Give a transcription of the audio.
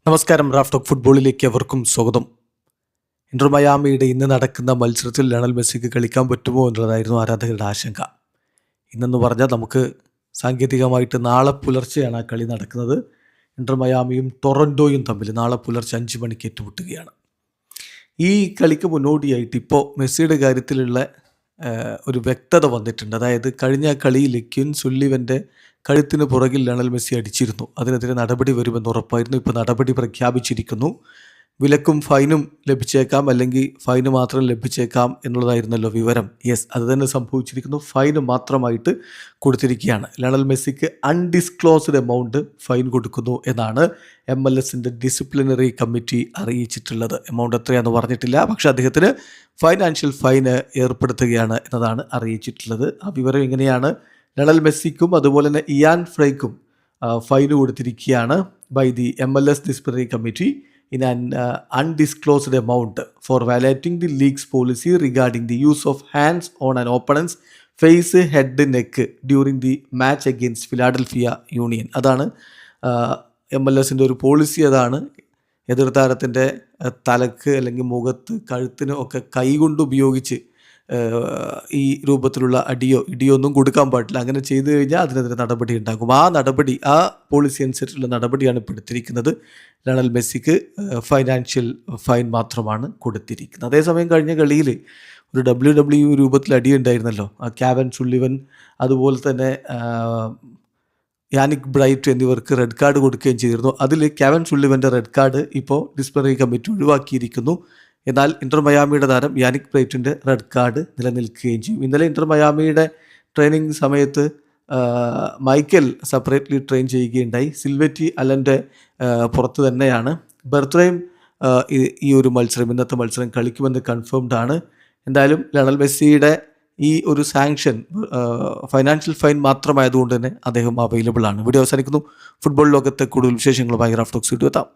നമസ്കാരം. Raf talk ഫുട്ബോളിലേക്ക് അവർക്കും സ്വാഗതം. ഇന്റർ മയാമിയുടെ ഇന്ന് നടക്കുന്ന മത്സരത്തിൽ ലയണൽ മെസ്സിക്ക് കളിക്കാൻ പറ്റുമോ എന്നുള്ളതായിരുന്നു ആരാധകരുടെ ആശങ്ക. ഇന്നെന്ന് പറഞ്ഞാൽ നമുക്ക് സാങ്കേതികമായിട്ട് നാളെ പുലർച്ചെയാണ് ആ കളി നടക്കുന്നത്. ഇന്റർ മയാമിയും ടൊറൻറ്റോയും തമ്മിൽ നാളെ പുലർച്ചെ 5 മണിക്ക് ഏറ്റുമുട്ടുകയാണ്. ഈ കളിക്ക് മുന്നോടിയായിട്ട് ഇപ്പോൾ മെസ്സിയുടെ കാര്യത്തിലുള്ള ഒരു വ്യക്തത വന്നിട്ടുണ്ട്. അതായത് കഴിഞ്ഞ കളിയിൽ ക്വിൻ സുല്ലിവൻ്റെ കഴുത്തിന് പുറകിൽ ലയണൽ മെസ്സി അടിച്ചിരുന്നു. അതിനെതിരെ നടപടി വരുമെന്ന് ഉറപ്പായിരുന്നു. ഇപ്പോൾ നടപടി പ്രഖ്യാപിച്ചിരിക്കുന്നു. വിലക്കും ഫൈനും ലഭിച്ചേക്കാം, അല്ലെങ്കിൽ ഫൈന് മാത്രം ലഭിച്ചേക്കാം എന്നുള്ളതായിരുന്നല്ലോ വിവരം. യെസ്, അത് തന്നെ സംഭവിച്ചിരിക്കുന്നു. ഫൈന് മാത്രമായിട്ട് കൊടുത്തിരിക്കുകയാണ്. ലയണൽ മെസ്സിക്ക് അൺഡിസ്ക്ലോസ്ഡ് എമൗണ്ട് ഫൈൻ കൊടുക്കുന്നു എന്നാണ് MLS-ൻ്റെ ഡിസിപ്ലിനറി കമ്മിറ്റി അറിയിച്ചിട്ടുള്ളത്. എമൗണ്ട് എത്രയാണെന്ന് പറഞ്ഞിട്ടില്ല, പക്ഷേ അദ്ദേഹത്തിന് ഫൈനാൻഷ്യൽ ഫൈന് ഏർപ്പെടുത്തുകയാണ് എന്നതാണ് അറിയിച്ചിട്ടുള്ളത്. ആ വിവരം ഇങ്ങനെയാണ്. ലയണൽ മെസ്സിക്കും അതുപോലെ തന്നെ ഇയാൻ ഫ്രൈക്കും ഫൈന് കൊടുത്തിരിക്കുകയാണ് by the MLS disciplinary committee in an undisclosed amount for violating the league's policy regarding the use of hands on an opponent's face, head, neck during the match against Philadelphia Union. അതാണ് MLS-ൻ്റെ ഒരു policy. അതാണ് എതിർ താരത്തിൻ്റെ തലക്ക് അല്ലെങ്കിൽ മുഖത്ത്, കഴുത്തിന് ഒക്കെ കൈകൊണ്ട് ഉപയോഗിച്ച് ഈ രൂപത്തിലുള്ള ഇടിയോ ഒന്നും കൊടുക്കാൻ പാടില്ല. അങ്ങനെ ചെയ്തു കഴിഞ്ഞാൽ അതിനെതിരെ നടപടി ഉണ്ടാകും. ആ പോളിസി അനുസരിച്ചുള്ള നടപടിയാണ് ഇപ്പോൾ എടുത്തിരിക്കുന്നത്. ലയണൽ മെസ്സിക്ക് ഫൈനാൻഷ്യൽ ഫൈൻ മാത്രമാണ് കൊടുത്തിരിക്കുന്നത്. അതേസമയം കഴിഞ്ഞ കളിയിൽ ഒരു WWE രൂപത്തിൽ അടിയുണ്ടായിരുന്നല്ലോ. കാവൻ സുള്ളിവൻ അതുപോലെ തന്നെ യാനിക് ബ്രൈറ്റ് എന്നിവർക്ക് റെഡ് കാർഡ് കൊടുക്കുകയും ചെയ്തിരുന്നു. അതിൽ കാവൻ സുള്ളിവൻ്റെ റെഡ് കാർഡ് ഇപ്പോൾ ഡിസിപ്ലിനറി കമ്മിറ്റി ഒഴിവാക്കിയിരിക്കുന്നു. എന്നാൽ ഇന്റർ മയാമിയുടെ താരം യാനിക് ബ്രൈറ്റിൻ്റെ റെഡ് കാർഡ് നിലനിൽക്കുകയും ചെയ്യും. ഇന്നലെ ഇന്റർ മയാമിയുടെ ട്രെയിനിങ് സമയത്ത് മൈക്കൽ സെപ്പറേറ്റ്ലി ട്രെയിൻ ചെയ്യുകയുണ്ടായി. സിൽവറ്റി അലൻ്റെ പുറത്ത് തന്നെയാണ്. ബെർത്രയും ഈ ഒരു മത്സരം, ഇന്നത്തെ മത്സരം കളിക്കുമെന്ന് കൺഫേംഡ് ആണ്. എന്തായാലും ലയണൽ മെസ്സിയുടെ ഈ ഒരു സാങ്ഷൻ ഫൈനാൻഷ്യൽ ഫൈൻ മാത്രമായതുകൊണ്ട് തന്നെ അദ്ദേഹം അവൈലബിൾ ആണ്. വീഡിയോ അവസാനിക്കുന്നു. ഫുട്ബോൾ ലോകത്തെ കൂടുതൽ വിശേഷങ്ങളുമായി റാഫ് ടോക്സ് എത്താം.